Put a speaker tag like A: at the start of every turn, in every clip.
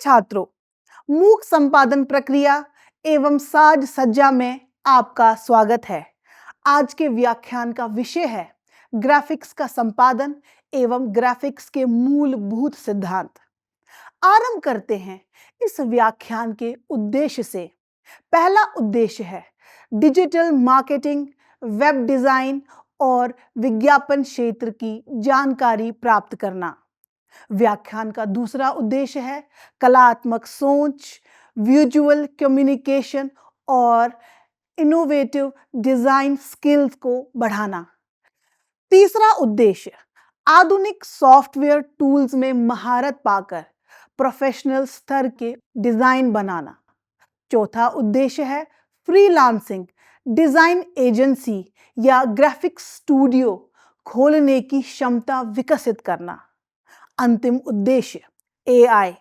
A: छात्रों, मूक संपादन प्रक्रिया एवं साज सज्जा में आपका स्वागत है। आज के व्याख्यान का विषय है ग्राफिक्स का संपादन एवं ग्राफिक्स के मूलभूत सिद्धांत। आरंभ करते हैं इस व्याख्यान के उद्देश्य से। पहला उद्देश्य है डिजिटल मार्केटिंग, वेब डिजाइन और विज्ञापन क्षेत्र की जानकारी प्राप्त करना। व्याख्यान का दूसरा उद्देश्य है कलात्मक सोच, विजुअल कम्युनिकेशन और इनोवेटिव डिजाइन स्किल्स को बढ़ाना। तीसरा उद्देश्य आधुनिक सॉफ्टवेयर टूल्स में महारत पाकर प्रोफेशनल स्तर के डिजाइन बनाना। चौथा उद्देश्य है फ्रीलांसिंग, डिजाइन एजेंसी या ग्राफिक स्टूडियो खोलने की क्षमता विकसित करना। अंतिम उद्देश्य एआई,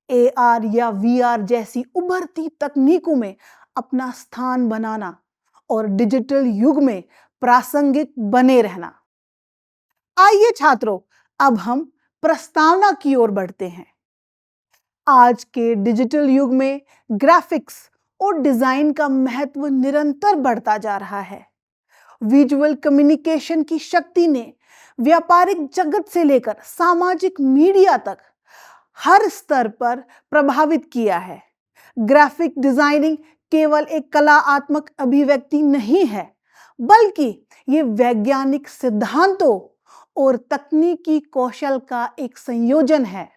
A: एआर या वीआर जैसी उभरती तकनीकों में अपना स्थान बनाना और डिजिटल युग में प्रासंगिक बने रहना। आइए छात्रों, अब हम प्रस्तावना की ओर बढ़ते हैं। आज के डिजिटल युग में ग्राफिक्स और डिजाइन का महत्व निरंतर बढ़ता जा रहा है। विजुअल कम्युनिकेशन की शक्ति ने व्यापारिक जगत से लेकर सामाजिक मीडिया तक हर स्तर पर प्रभावित किया है। ग्राफिक डिजाइनिंग केवल एक कलात्मक अभिव्यक्ति नहीं है, बल्कि ये वैज्ञानिक सिद्धांतों और तकनीकी कौशल का एक संयोजन है,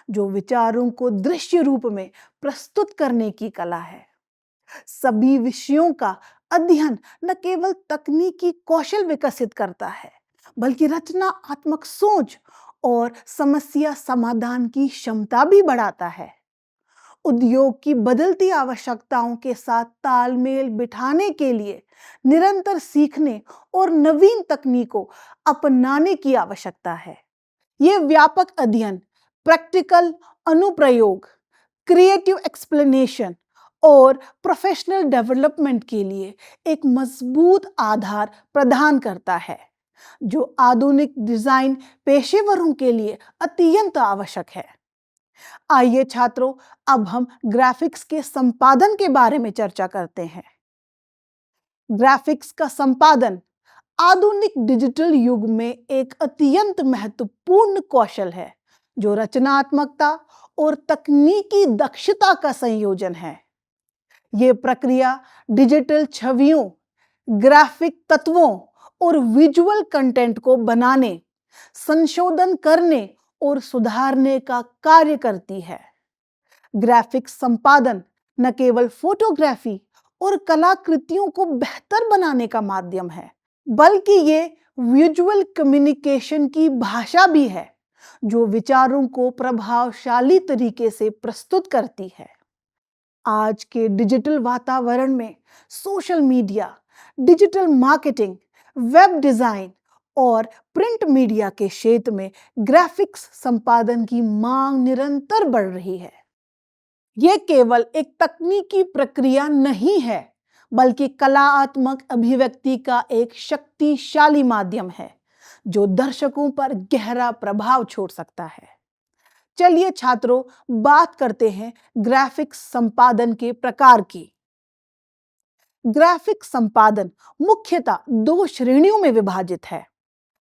A: जो विचारों को दृश्य रूप में प्रस्तुत करने की कला है। सभी विषयों का अध्ययन न केवल तकनीकी कौशल विकसित करता है, बल्कि रचनात्मक सोच और समस्या समाधान की क्षमता भी बढ़ाता है। उद्योग की बदलती आवश्यकताओं के साथ तालमेल बिठाने के लिए निरंतर सीखने और नवीन तकनीकों अपनाने की आवश्यकता है। ये व्यापक अध्ययन प्रैक्टिकल अनुप्रयोग, क्रिएटिव एक्सप्लेनेशन और प्रोफेशनल डेवलपमेंट के लिए एक मजबूत आधार प्रदान करता है, जो आधुनिक डिजाइन पेशेवरों के लिए अत्यंत आवश्यक है। आइए छात्रों, अब हम ग्राफिक्स के संपादन के बारे में चर्चा करते हैं। ग्राफिक्स का संपादन आधुनिक डिजिटल युग में एक अत्यंत महत्वपूर्ण कौशल है, जो रचनात्मकता और तकनीकी दक्षता का संयोजन है। ये प्रक्रिया डिजिटल छवियों, ग्राफिक तत्वों और विजुअल कंटेंट को बनाने, संशोधन करने और सुधारने का कार्य करती है। ग्राफिक्स संपादन न केवल फोटोग्राफी और कलाकृतियों को बेहतर बनाने का माध्यम है, बल्कि ये विजुअल कम्युनिकेशन की भाषा भी है, जो विचारों को प्रभावशाली तरीके से प्रस्तुत करती है। आज के डिजिटल वातावरण में social media, digital marketing, web design और प्रिंट मीडिया के क्षेत्र में ग्राफिक्स संपादन की मांग निरंतर बढ़ रही है। यह केवल एक तकनीकी प्रक्रिया नहीं है, बल्कि कलात्मक अभिव्यक्ति का एक शक्तिशाली माध्यम है, जो दर्शकों पर गहरा प्रभाव छोड़ सकता है। चलिए छात्रों, बात करते हैं ग्राफिक्स संपादन के प्रकार की। ग्राफिक्स संपादन मुख्यतः दो श्रेणियों में विभाजित है।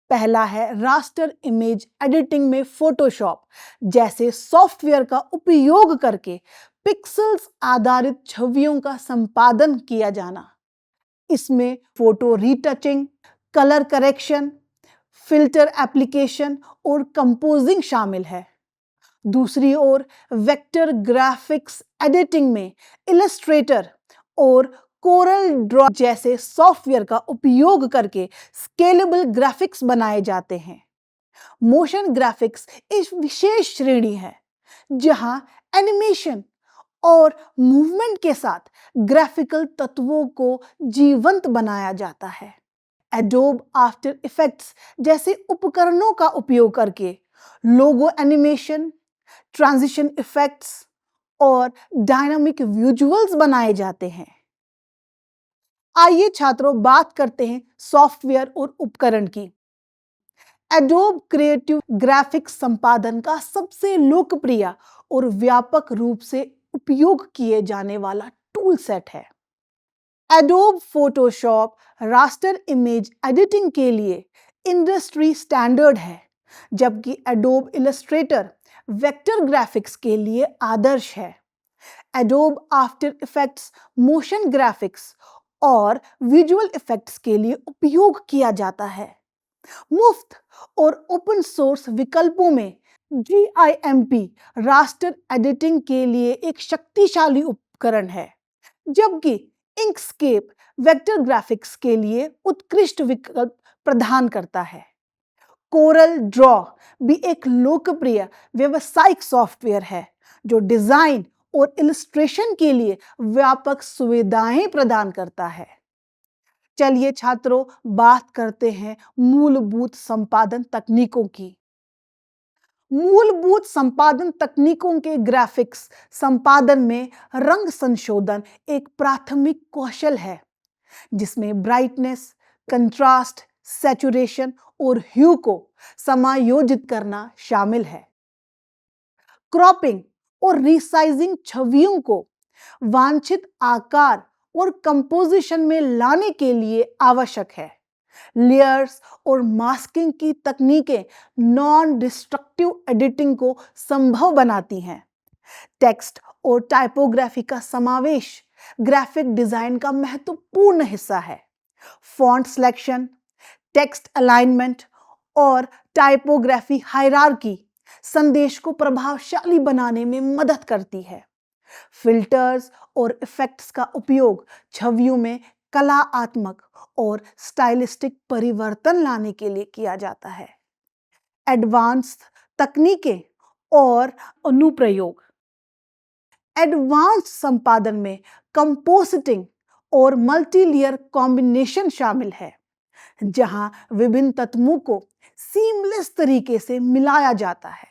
A: पहला है रास्टर इमेज एडिटिंग में फोटोशॉप जैसे सॉफ्टवेयर का उपयोग करके पिक्सेल्स आधारित छवियों का संपादन किया जाना। इसमें photo retouching, colour correction, filter application और कंपोजिंग शामिल है। दूसरी ओर वेक्टर ग्राफिक्स एडिटिंग में इलस्ट्रेटर और कोरल ड्रॉ जैसे सॉफ्टवेयर का उपयोग करके स्केलेबल ग्राफिक्स बनाए जाते हैं। मोशन ग्राफिक्स एक विशेष श्रेणी है, जहां एनिमेशन और मूवमेंट के साथ ग्राफिकल तत्वों को जीवंत बनाया जाता है। एडोब आफ्टर इफेक्ट्स जैसे उपकरणों का उपयोग करके लोगो एनिमेशन, ट्रांजिशन इफेक्ट्स और डायनामिक विजुअल्स बनाए जाते हैं। आइए छात्रों, बात करते हैं सॉफ्टवेयर और उपकरण की। एडोब क्रिएटिव ग्राफिक्स संपादन का सबसे लोकप्रिय और व्यापक रूप से उपयोग किए जाने वाला टूल सेट है। Adobe Photoshop raster image editing के लिए इंडस्ट्री स्टैंडर्ड है, जबकि एडोब इलस्ट्रेटर वेक्टर ग्राफिक्स के लिए आदर्श है। Adobe after effects motion graphics और विजुअल इफेक्ट्स के लिए उपयोग किया जाता है। मुफ्त और ओपन सोर्स विकल्पों में GIMP रास्टर एडिटिंग के लिए एक शक्तिशाली उपकरण है, जबकि इंकस्केप वेक्टर ग्राफिक्स के लिए उत्कृष्ट विकल्प प्रदान करता है। कोरल ड्रॉ भी एक लोकप्रिय व्यावसायिक सॉफ्टवेयर है जो डिजाइन और इलस्ट्रेशन के लिए व्यापक सुविधाएं प्रदान करता है। चलिए छात्रों, बात करते हैं मूलभूत संपादन तकनीकों की। मूलभूत संपादन तकनीकों के ग्राफिक्स संपादन में रंग संशोधन एक प्राथमिक कौशल है, जिसमें ब्राइटनेस, कंट्रास्ट, सैचुरेशन और ह्यू को समायोजित करना शामिल है। क्रॉपिंग और रीसाइजिंग छवियों को वांछित आकार और कंपोजिशन में लाने के लिए आवश्यक है। लेयर्स और मास्किंग की तकनीकें नॉन डिस्ट्रक्टिव एडिटिंग को संभव बनाती हैं। टेक्स्ट और टाइपोग्राफी का समावेश ग्राफिक डिजाइन का महत्वपूर्ण हिस्सा है। फॉन्ट सिलेक्शन, टेक्स्ट अलाइनमेंट और टाइपोग्राफी हायरार्की संदेश को प्रभावशाली बनाने में मदद करती है। फिल्टर्स और इफेक्ट्स का उपयोग छवियों में कलात्मक और स्टाइलिस्टिक परिवर्तन लाने के लिए किया जाता है। एडवांस तकनीकें और अनुप्रयोग। एडवांस संपादन में कंपोजिटिंग और मल्टीलेयर कॉम्बिनेशन शामिल है, जहां विभिन्न तत्वों को सीमलेस तरीके से मिलाया जाता है।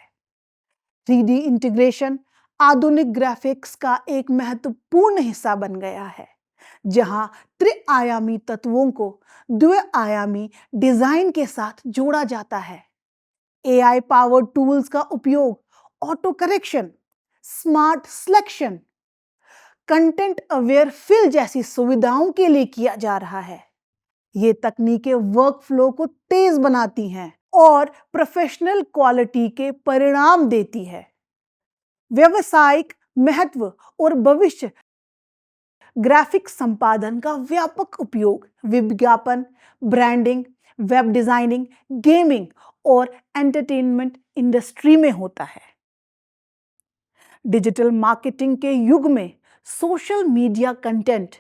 A: 3D इंटीग्रेशन आधुनिक ग्राफिक्स का एक महत्वपूर्ण हिस्सा बन गया है, जहां त्रिआयामी तत्वों को द्विआयामी डिजाइन के साथ जोड़ा जाता है। AI पावर्ड टूल्स का उपयोग auto correction, smart selection, content aware fill जैसी सुविधाओं के लिए किया जा रहा है। ये तकनीकें वर्कफ्लो को तेज बनाती हैं और प्रोफेशनल क्वालिटी के परिणाम देती है। व्यावसायिक महत्व और भविष्य। ग्राफिक संपादन का व्यापक उपयोग विज्ञापन, ब्रांडिंग, वेब डिजाइनिंग, गेमिंग और एंटरटेनमेंट इंडस्ट्री में होता है। डिजिटल मार्केटिंग के युग में सोशल मीडिया कंटेंट,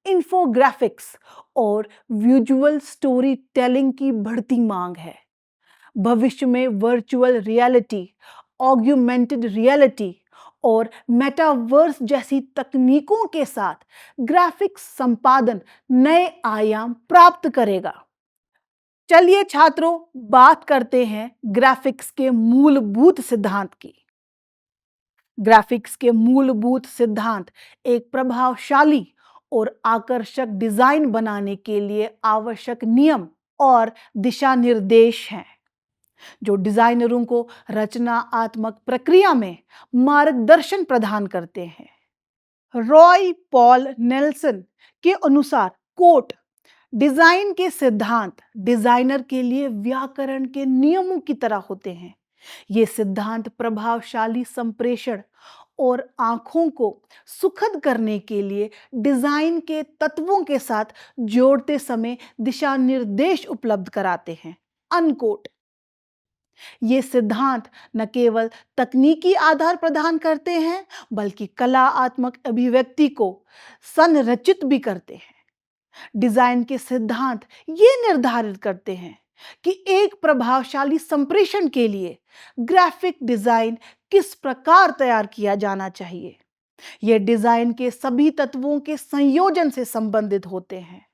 A: इन्फोग्राफिक्स और विजुअल स्टोरी टेलिंग की बढ़ती मांग है। भविष्य में वर्चुअल रियलिटी, ऑग्यूमेंटेड रियलिटी और मेटावर्स जैसी तकनीकों के साथ ग्राफिक्स संपादन नए आयाम प्राप्त करेगा। चलिए छात्रों, बात करते हैं ग्राफिक्स के मूलभूत सिद्धांत की। ग्राफिक्स के मूलभूत सिद्धांत एक प्रभावशाली और आकर्षक डिजाइन बनाने के लिए आवश्यक नियम और दिशा निर्देश हैं, जो डिजाइनरों को रचनात्मक प्रक्रिया में मार्गदर्शन प्रदान करते हैं। रॉय पॉल नेल्सन के अनुसार कोट डिजाइन के सिद्धांत डिजाइनर के लिए व्याकरण के नियमों की तरह होते हैं। ये सिद्धांत प्रभावशाली संप्रेषण और आंखों को सुखद करने के लिए डिजाइन के तत्वों के साथ जोड़ते समय दिशा निर्देश उपलब्ध कराते हैं। अनकोट ये सिद्धांत न केवल तकनीकी आधार प्रदान करते हैं, बल्कि कलात्मक अभिव्यक्ति को संरचित भी करते हैं। डिजाइन के सिद्धांत ये निर्धारित करते हैं कि एक प्रभावशाली संप्रेषण के लिए ग्राफिक डिजाइन किस प्रकार तैयार किया जाना चाहिए। यह डिजाइन के सभी तत्वों के संयोजन से संबंधित होते हैं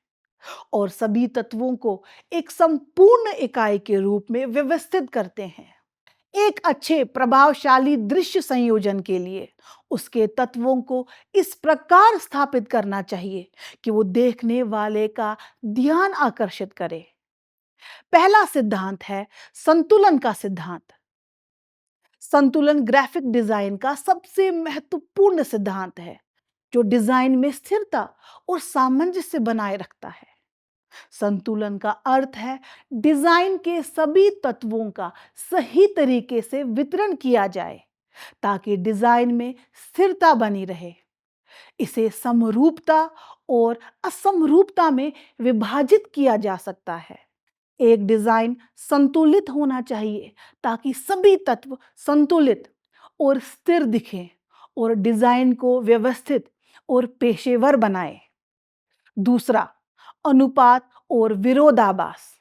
A: और सभी तत्वों को एक संपूर्ण इकाई के रूप में व्यवस्थित करते हैं। एक अच्छे प्रभावशाली दृश्य संयोजन के लिए उसके तत्वों को इस प्रकार स्थापित करना चाहिए कि वो देखने वाले का ध्यान आकर्षित करे। पहला सिद्धांत है संतुलन का सिद्धांत। संतुलन ग्राफिक डिजाइन का सबसे महत्वपूर्ण सिद्धांत है जो डिजाइन में स्थिरता और सामंजस्य बनाए रखता है। संतुलन का अर्थ है डिजाइन के सभी तत्वों का सही तरीके से वितरण किया जाए ताकि डिजाइन में स्थिरता बनी रहे। इसे समरूपता और असमरूपता में विभाजित किया जा सकता है। एक डिजाइन संतुलित होना चाहिए ताकि सभी तत्व संतुलित और स्थिर दिखें और डिजाइन को व्यवस्थित और पेशेवर बनाए। दूसरा, अनुपात और विरोधाभास।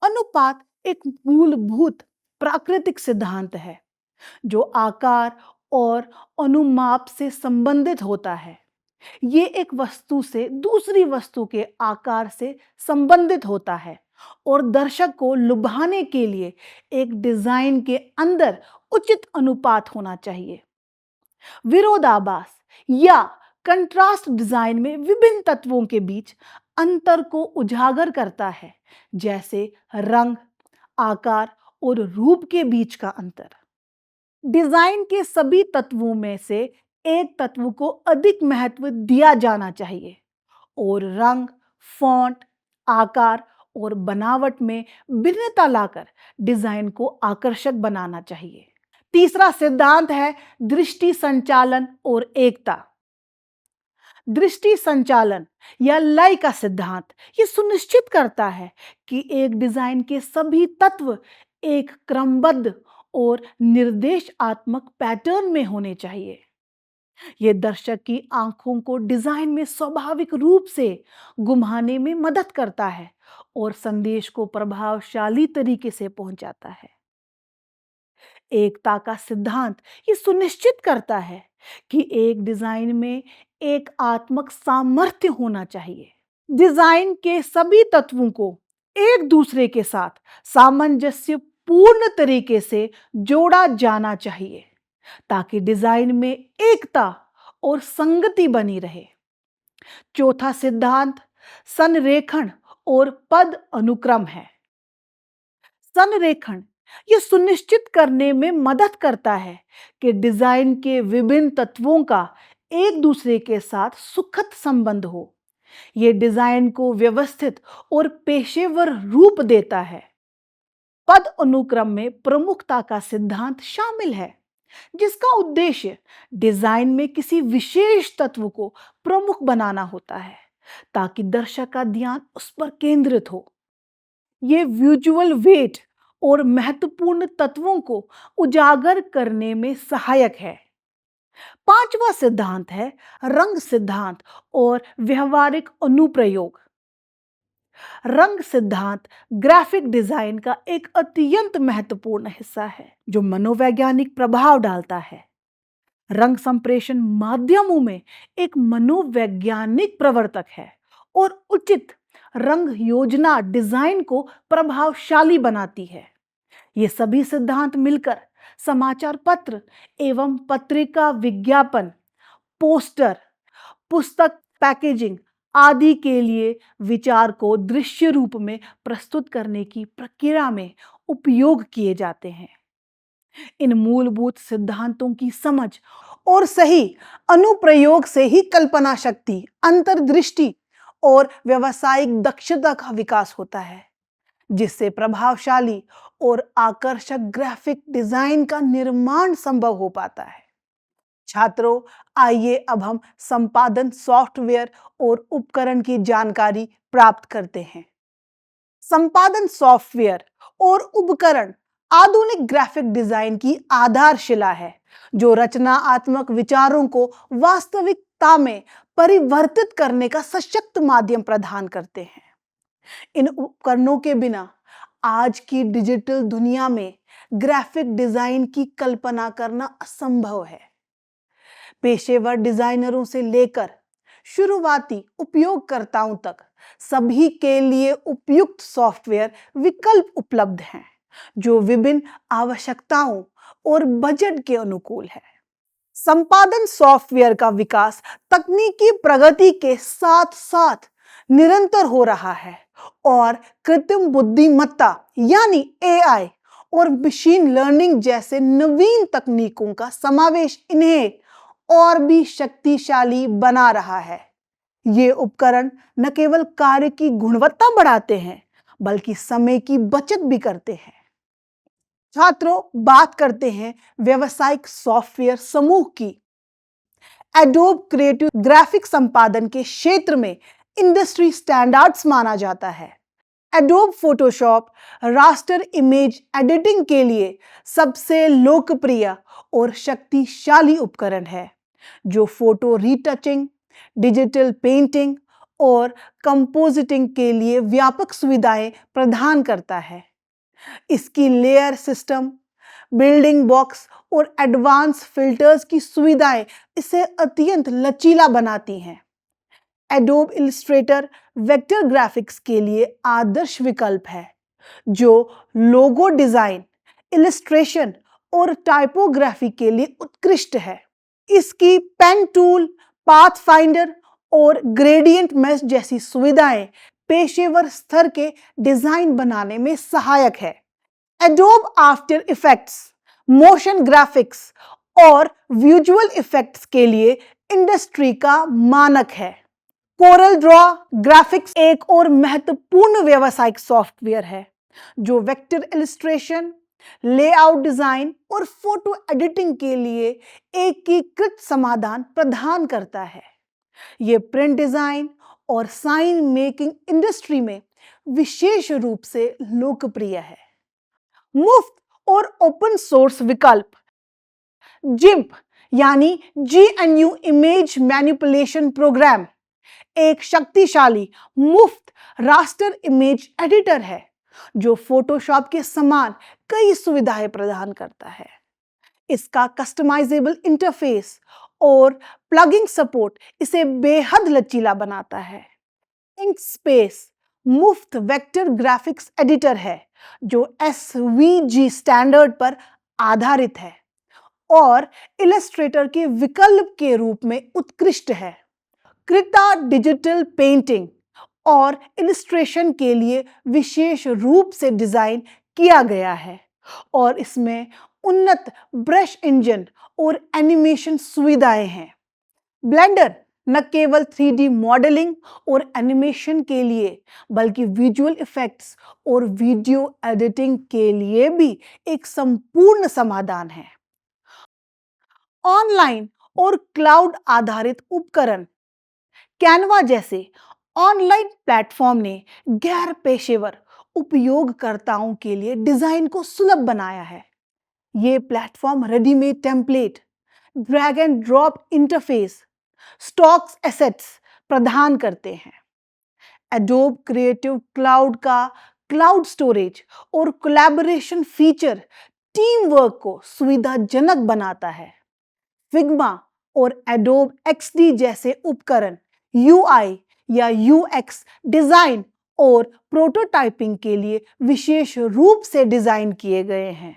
A: अनुपात एक मूलभूत प्राकृतिक सिद्धांत है जो आकार और अनुमाप से संबंधित होता है। ये एक वस्तु से दूसरी वस्तु के आकार से संबंधित होता है और दर्शक को लुभाने के लिए एक डिजाइन के अंदर उचित अनुपात होना चाहिए। विरोधाभास या कंट्रास्ट डिजाइन में विभिन्न तत्वों के बीच अंतर को उजागर करता है, जैसे रंग, आकार और रूप के बीच का अंतर। डिजाइन के सभी तत्वों में से एक तत्व को अधिक महत्व दिया जाना चाहिए और रंग, फॉन्ट, आकार और बनावट में भिन्नता लाकर डिजाइन को आकर्षक बनाना चाहिए। तीसरा सिद्धांत है दृष्टि संचालन और एकता। दृष्टि संचालन या लय का सिद्धांत ये सुनिश्चित करता है कि एक डिजाइन के सभी तत्व एक क्रमबद्ध और निर्देशात्मक पैटर्न में होने चाहिए। यह दर्शक की आंखों को डिजाइन में स्वाभाविक रूप से घुमाने में मदद करता है और संदेश को प्रभावशाली तरीके से पहुंचाता है। एकता का सिद्धांत ये सुनिश्चित करता है कि एक डिजाइन में एक आत्मक सामर्थ्य होना चाहिए। डिजाइन के सभी तत्वों को एक दूसरे के साथ सामंजस्य पूर्ण तरीके से जोड़ा जाना चाहिए ताकि डिजाइन में एकता और संगति बनी रहे। चौथा सिद्धांत संरेखण और पद अनुक्रम है। संरेखण यह सुनिश्चित करने में मदद करता है कि डिजाइन के विभिन्न तत्वों का एक दूसरे के साथ सुखद संबंध हो। यह डिजाइन को व्यवस्थित और पेशेवर रूप देता है। पद अनुक्रम में प्रमुखता का सिद्धांत शामिल है जिसका उद्देश्य डिजाइन में किसी विशेष तत्व को प्रमुख बनाना होता है ताकि दर्शक का ध्यान उस पर केंद्रित हो। यह विजुअल वेट और महत्वपूर्ण तत्वों को उजागर करने में सहायक है। पांचवा सिद्धांत है रंग सिद्धांत और व्यवहारिक अनुप्रयोग। रंग सिद्धांत ग्राफिक डिजाइन का एक अत्यंत महत्वपूर्ण हिस्सा है जो मनोवैज्ञानिक प्रभाव डालता है। रंग संप्रेषण माध्यमों में एक मनोवैज्ञानिक प्रवर्तक है और उचित रंग योजना डिजाइन को प्रभावशाली बनाती है। ये सभी सिद्धांत मिलकर समाचार पत्र एवं पत्रिका विज्ञापन, पोस्टर, पुस्तक पैकेजिंग आदि के लिए विचार को दृश्य रूप में प्रस्तुत करने की प्रक्रिया में उपयोग किए जाते हैं। इन मूलभूत सिद्धांतों की समझ और सही अनुप्रयोग से ही कल्पना शक्ति, अंतर्दृष्टि और व्यावसायिक दक्षता का विकास होता है, जिससे प्रभावशाली और आकर्षक ग्राफिक डिजाइन का निर्माण संभव हो पाता है। छात्रों, आइए अब हम संपादन सॉफ्टवेयर और उपकरण की जानकारी प्राप्त करते हैं। संपादन सॉफ्टवेयर और उपकरण आधुनिक ग्राफिक डिजाइन की आधारशिला है जो रचनात्मक विचारों को वास्तविकता में परिवर्तित करने का सशक्त माध्यम प्रदान करते हैं। इन उपकरणों के बिना आज की डिजिटल दुनिया में ग्राफिक डिजाइन की कल्पना करना असंभव है। पेशेवर डिजाइनरों से लेकर शुरुआती उपयोगकर्ताओं तक सभी के लिए उपयुक्त सॉफ्टवेयर विकल्प उपलब्ध हैं जो विभिन्न आवश्यकताओं और बजट के अनुकूल है। संपादन सॉफ्टवेयर का विकास तकनीकी प्रगति के साथ साथ निरंतर हो रहा है और कृत्रिम बुद्धिमत्ता यानी एआई और मशीन लर्निंग जैसे नवीन तकनीकों का समावेश इन्हें और भी शक्तिशाली बना रहा है। ये उपकरण न केवल कार्य की गुणवत्ता बढ़ाते हैं बल्कि समय की बचत भी करते हैं। छात्रों, बात करते हैं व्यवसायिक सॉफ्टवेयर समूह की। एडोब क्रिएटिव ग्राफिक संपादन के क्षेत्र में इंडस्ट्री स्टैंडर्ड्स माना जाता है। Adobe Photoshop raster image editing के लिए सबसे लोकप्रिय और शक्तिशाली उपकरण है, जो फोटो रीटचिंग, डिजिटल पेंटिंग और कंपोजिटिंग के लिए व्यापक सुविधाएं प्रदान करता है। इसकी लेयर सिस्टम, बिल्डिंग बॉक्स और एडवांस फिल्टर्स की सुविधाएं इसे अत्यंत लचीला बनाती हैं। एडोब इलस्ट्रेटर वेक्टर ग्राफिक्स के लिए आदर्श विकल्प है, जो लोगो डिजाइन, इलस्ट्रेशन और टाइपोग्राफी के लिए उत्कृष्ट है। इसकी पेन टूल, पाथ फाइंडर और ग्रेडियंट मेश जैसी सुविधाएं पेशेवर स्तर के डिजाइन बनाने में सहायक है। Adobe after effects, motion graphics और विजुअल इफेक्ट्स के लिए इंडस्ट्री का मानक है। कोरल ड्रॉ ग्राफिक्स एक और महत्वपूर्ण व्यावसायिक सॉफ्टवेयर है, जो वेक्टर इलस्ट्रेशन, लेआउट डिजाइन और फोटो एडिटिंग के लिए एकीकृत समाधान प्रदान करता है। यह प्रिंट डिजाइन और साइन मेकिंग इंडस्ट्री में विशेष रूप से लोकप्रिय है। मुफ्त और ओपन सोर्स विकल्प जिम्प यानी GNU इमेज मैनिपुलेशन प्रोग्राम एक शक्तिशाली मुफ्त रास्टर इमेज एडिटर है, जो फोटोशॉप के समान कई सुविधाएं प्रदान करता है। इसका कस्टमाइजेबल इंटरफेस और प्लगिंग सपोर्ट इसे बेहद लचीला बनाता है। इंकस्पेस मुफ्त वेक्टर ग्राफिक्स एडिटर है, जो SVG स्टैंडर्ड पर आधारित है और इलस्ट्रेटर के विकल्प के रूप में उत्कृष्ट है। कृता डिजिटल पेंटिंग और इलस्ट्रेशन के लिए विशेष रूप से डिजाइन किया गया है और इसमें उन्नत ब्रश इंजन और एनिमेशन सुविधाएं हैं। ब्लेंडर न केवल 3D मॉडलिंग और एनिमेशन के लिए बल्कि विजुअल इफेक्ट्स और वीडियो एडिटिंग के लिए भी एक संपूर्ण समाधान है। ऑनलाइन और क्लाउड आधारित उपकरण कैनवा जैसे ऑनलाइन प्लेटफॉर्म ने गैर पेशेवर उपयोगकर्ताओं के लिए डिजाइन को सुलभ बनाया है। ये platform readymade template, drag and drop interface, stocks assets प्रदान करते हैं। एडोब क्रिएटिव क्लाउड का क्लाउड स्टोरेज और कोलैबोरेशन फीचर टीम वर्क को सुविधाजनक बनाता है। फिग्मा और एडोब XD जैसे उपकरण UI या UX डिजाइन और प्रोटोटाइपिंग के लिए विशेष रूप से डिजाइन किए गए हैं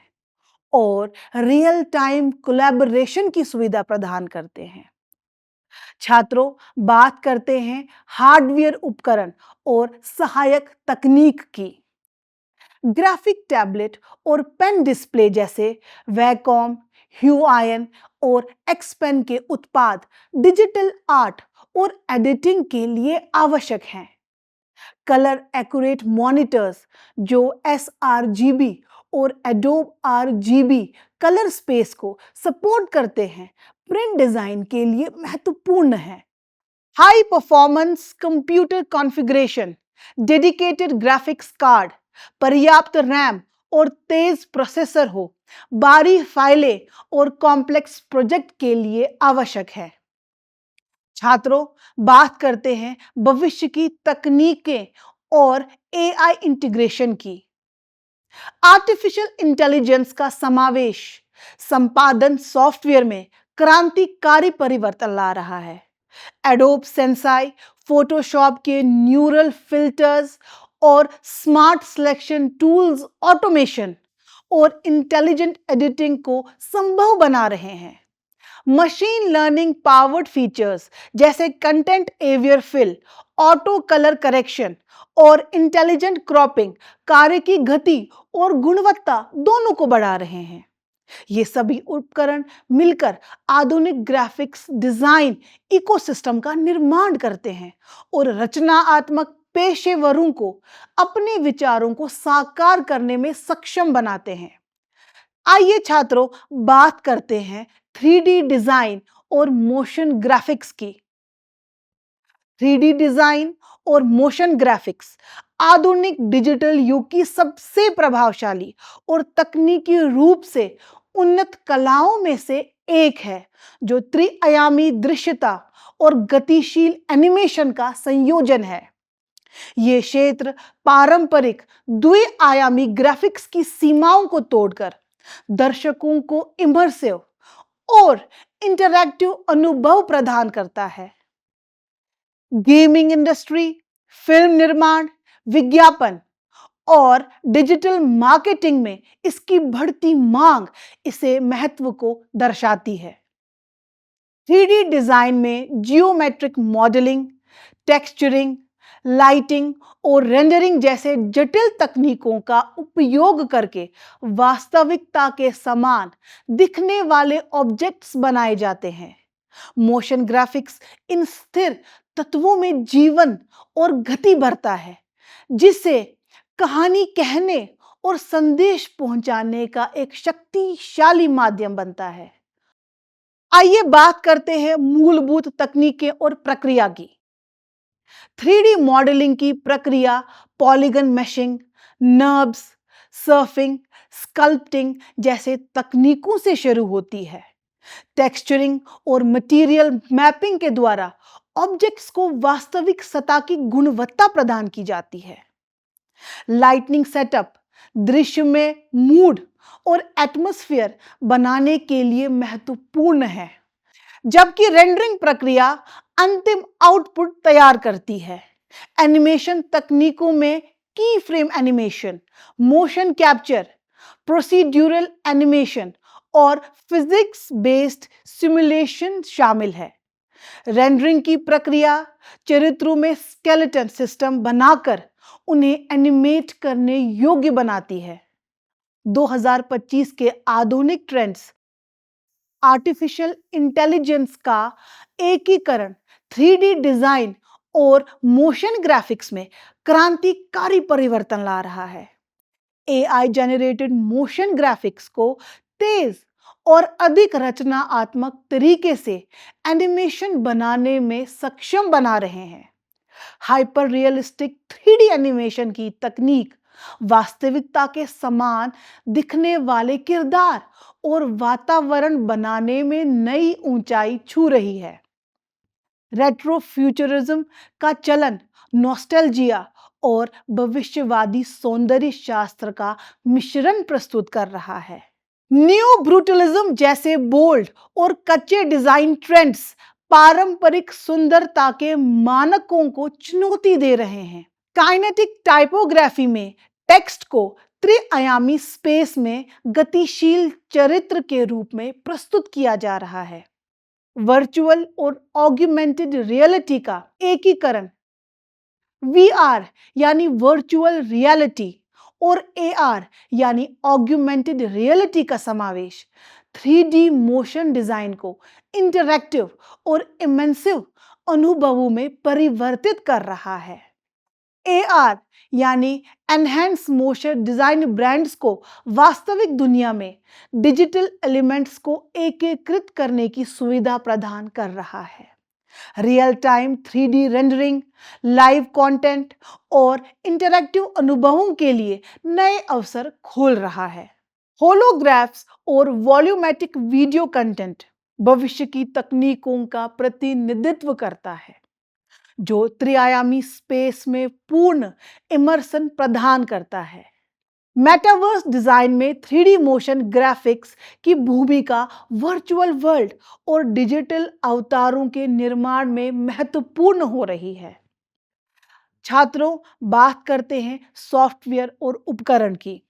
A: और रियल टाइम कोलैबोरेशन की सुविधा प्रदान करते हैं। छात्रों, बात करते हैं हार्डवेयर उपकरण और सहायक तकनीक की। ग्राफिक टैबलेट और पेन डिस्प्ले जैसे वैकॉम, ह्यूआयन और एक्सपेन के उत्पाद डिजिटल आर्ट और एडिटिंग के लिए आवश्यक हैं। कलर एक्यूरेट मॉनिटर्स जो sRGB और एडोब RGB कलर स्पेस को सपोर्ट करते हैं, प्रिंट डिजाइन के लिए महत्वपूर्ण है। High performance computer configuration, dedicated graphics card, पर्याप्त रैम और तेज प्रोसेसर हो, बारी फाइलें और कॉम्प्लेक्स प्रोजेक्ट के लिए आवश्यक है। छात्रों, बात करते हैं भविष्य की तकनीकें और AI इंटीग्रेशन की। आर्टिफिशियल इंटेलिजेंस का समावेश संपादन सॉफ्टवेयर में क्रांतिकारी परिवर्तन ला रहा है। एडोब सेंसाई, फोटोशॉप के न्यूरल फिल्टर्स और स्मार्ट सिलेक्शन टूल्स ऑटोमेशन और इंटेलिजेंट एडिटिंग को संभव बना रहे हैं। मशीन लर्निंग पावर्ड फीचर्स जैसे content aware fill, auto colour correction और इंटेलिजेंट क्रॉपिंग कार्य की गति और गुणवत्ता दोनों को बढ़ा रहे हैं। ये सभी उपकरण मिलकर आधुनिक ग्राफिक्स डिजाइन इकोसिस्टम का निर्माण करते हैं और रचनात्मक पेशेवरों को अपने विचारों को साकार करने में सक्षम बनाते हैं। आइए छात्रों, बात करते हैं 3D डिजाइन और मोशन ग्राफिक्स की। 3D डिजाइन और मोशन ग्राफिक्स आधुनिक डिजिटल युग की सबसे प्रभावशाली और तकनीकी रूप से उन्नत कलाओं में से एक है, जो त्रिआयामी दृश्यता और गतिशील एनिमेशन का संयोजन है। यह क्षेत्र पारंपरिक द्विआयामी ग्राफिक्स की सीमाओं को तोड़कर दर्शकों को इमर्सिव और इंटरैक्टिव अनुभव प्रदान करता है। गेमिंग इंडस्ट्री, फिल्म निर्माण, विज्ञापन और डिजिटल मार्केटिंग में इसकी बढ़ती मांग इसे महत्व को दर्शाती है। 3D डिजाइन में जियोमेट्रिक मॉडलिंग, टेक्सचरिंग, लाइटिंग और रेंडरिंग जैसे जटिल तकनीकों का उपयोग करके वास्तविकता के समान दिखने वाले ऑब्जेक्ट्स बनाए जाते हैं। मोशन ग्राफिक्स इन स्थिर तत्वों में जीवन और गति भरता है, जिससे कहानी कहने और संदेश पहुंचाने का एक शक्तिशाली माध्यम बनता है। आइए बात करते हैं मूलभूत तकनीकें और प्रक्रिया की। 3D मॉडलिंग की प्रक्रिया पॉलीगन मैशिंग, नर्ब्स, सर्फिंग, स्कल्पटिंग जैसे तकनीकों से शुरू होती है। टेक्सचरिंग और मटेरियल मैपिंग के द्वारा ऑब्जेक्ट्स को वास्तविक सतह की गुणवत्ता प्रदान की जाती है। लाइटनिंग सेटअप दृश्य में मूड और एटमॉस्फेयर बनाने के लिए महत्वपूर्ण है, जबकि रेंडरिंग प्रक्रिया अंतिम आउटपुट तैयार करती है। एनिमेशन तकनीकों में की frame animation, motion capture, procedural animation और फिजिक्स बेस्ड सिमुलेशन शामिल है। रेंडरिंग की प्रक्रिया चरित्रों में स्केलेटन सिस्टम बनाकर उन्हें एनिमेट करने योग्य बनाती है। 2025 के आधुनिक ट्रेंड्स आर्टिफिशियल इंटेलिजेंस का एकीकरण 3D डिजाइन और मोशन ग्राफिक्स में क्रांतिकारी परिवर्तन ला रहा है। AI जनरेटेड मोशन ग्राफिक्स को तेज और अधिक रचनात्मक तरीके से एनिमेशन बनाने में सक्षम बना रहे हैं। हाइपर रियलिस्टिक 3D एनिमेशन की तकनीक वास्तविकता के समान दिखने वाले किरदार और वातावरण बनाने में नई ऊंचाई छू रही है। रेट्रो फ्यूचरिज्म का चलन नॉस्टैल्जिया और भविष्यवादी सौंदर्य शास्त्र का मिश्रण प्रस्तुत कर रहा है। न्यू ब्रूटलिज्म जैसे बोल्ड और कच्चे डिजाइन ट्रेंड्स पारंपरिक सुंदरता के मानकों को चुनौती दे रहे हैं। काइनेटिक टाइपोग्राफी में टेक्स्ट को त्रिआयामी स्पेस में गतिशील चरित्र के रूप में प्रस्तुत किया जा रहा है। वर्चुअल और ऑग्मेंटेड रियलिटी का एकीकरण, VR यानी वर्चुअल रियलिटी और AR यानी ऑग्मेंटेड रियलिटी का समावेश 3D मोशन डिजाइन को इंटरैक्टिव और इमर्सिव अनुभवों में परिवर्तित कर रहा है। AR यानी एनहेंस मोशन डिजाइन ब्रांड्स को वास्तविक दुनिया में डिजिटल एलिमेंट्स को एकीकृत करने की सुविधा प्रदान कर रहा है। Real time 3D rendering, live content और इंटरैक्टिव अनुभवों के लिए नए अवसर खोल रहा है। होलोग्राफ्स और वॉल्यूमेट्रिक वीडियो कंटेंट भविष्य की तकनीकों का प्रतिनिधित्व करता है, जो त्रिआयामी स्पेस में पूर्ण इमर्सन प्रदान करता है। मेटावर्स डिजाइन में 3D मोशन ग्राफिक्स की भूमिका वर्चुअल वर्ल्ड और डिजिटल अवतारों के निर्माण में महत्वपूर्ण हो रही है। छात्रों, बात करते हैं सॉफ्टवेयर और उपकरण की।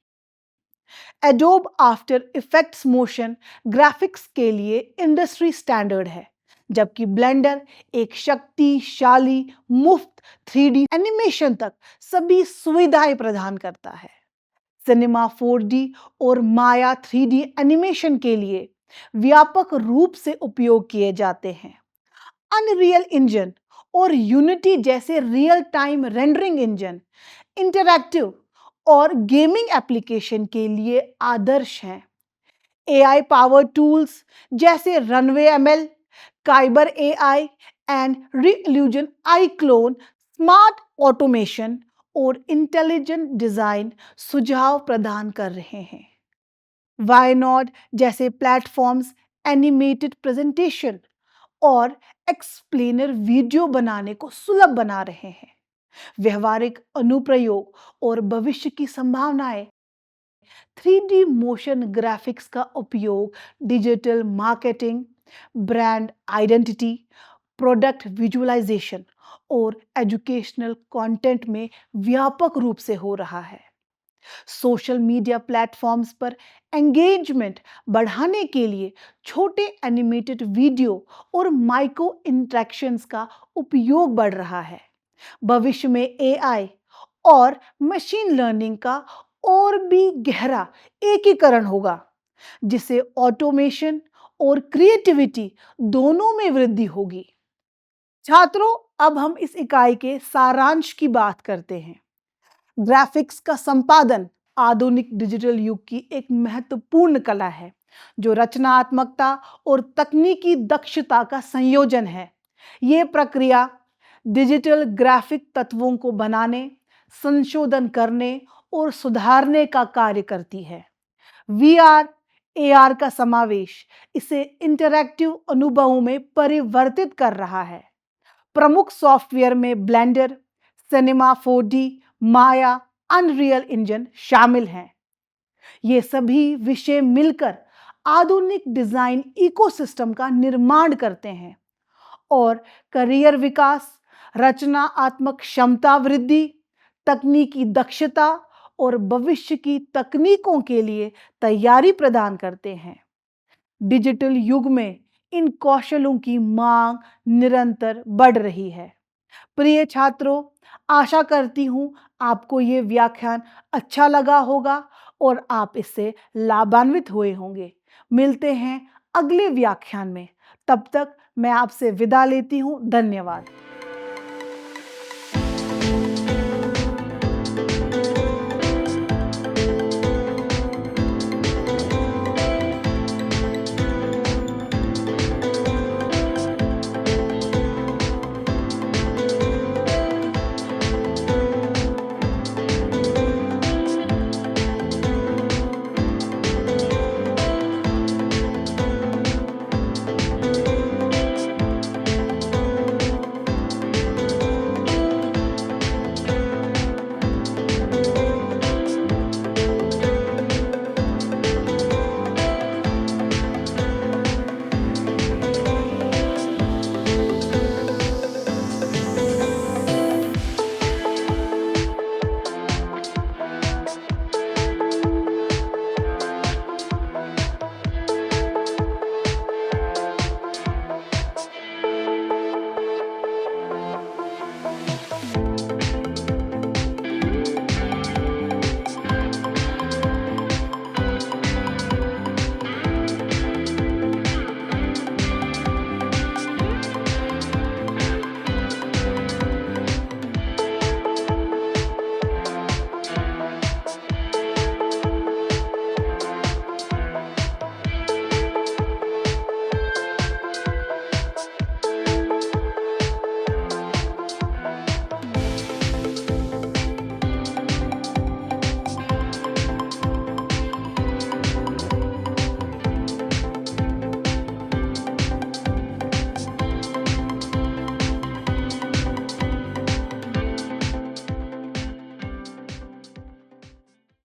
A: Adobe after effects motion graphics के लिए इंडस्ट्री स्टैंडर्ड है, जबकि ब्लेंडर एक शक्तिशाली मुफ्त 3D एनिमेशन तक सभी सुविधाएं प्रदान करता है। सिनेमा 4D और माया 3D एनिमेशन के लिए व्यापक रूप से उपयोग किए जाते हैं। अनरियल इंजन और यूनिटी जैसे real time rendering engine interactive और गेमिंग एप्लीकेशन के लिए आदर्श हैं। एआई पावर टूल्स जैसे Runway ML, Kaiber AI and Reallusion iClone smart automation और इंटेलिजेंट डिजाइन सुझाव प्रदान कर रहे हैं। वायनोड जैसे प्लेटफॉर्म्स एनिमेटेड प्रेजेंटेशन और एक्सप्लेनर वीडियो बनाने को सुलभ बना रहे हैं। व्यवहारिक अनुप्रयोग और भविष्य की संभावनाएं 3D मोशन ग्राफिक्स का उपयोग digital marketing, brand identity, product visualisation और एजुकेशनल कंटेंट में व्यापक रूप से हो रहा है। सोशल मीडिया प्लेटफॉर्म्स पर एंगेजमेंट बढ़ाने के लिए छोटे एनिमेटेड वीडियो और माइक्रो इंटरेक्शंस का उपयोग बढ़ रहा है। भविष्य में एआई और मशीन लर्निंग का और भी गहरा एकीकरण होगा, जिससे ऑटोमेशन और क्रिएटिविटी दोनों में वृद्धि होगी। छात्रों, अब हम इस इकाई के सारांश की बात करते हैं। ग्राफिक्स का संपादन आधुनिक डिजिटल युग की एक महत्वपूर्ण कला है, जो रचनात्मकता और तकनीकी दक्षता का संयोजन है। ये प्रक्रिया डिजिटल ग्राफिक तत्वों को बनाने, संशोधन करने और सुधारने का कार्य करती है। वीआर, एआर का समावेश इसे इंटरैक्टिव अनुभवों में परिवर्तित कर रहा है। प्रमुख सॉफ्टवेयर में ब्लेंडर, सिनेमा 4D, माया, अनरियल इंजन शामिल हैं। ये सभी विषय मिलकर आधुनिक डिजाइन इकोसिस्टम का निर्माण करते हैं और करियर विकास, रचनात्मक क्षमता वृद्धि, तकनीकी दक्षता और भविष्य की तकनीकों के लिए तैयारी प्रदान करते हैं। डिजिटल युग में इन कौशलों की मांग निरंतर बढ़ रही है। प्रिय छात्रों, आशा करती हूँ आपको ये व्याख्यान अच्छा लगा होगा और आप इससे लाभान्वित हुए होंगे। मिलते हैं अगले व्याख्यान में। तब तक मैं आपसे विदा लेती हूँ। धन्यवाद।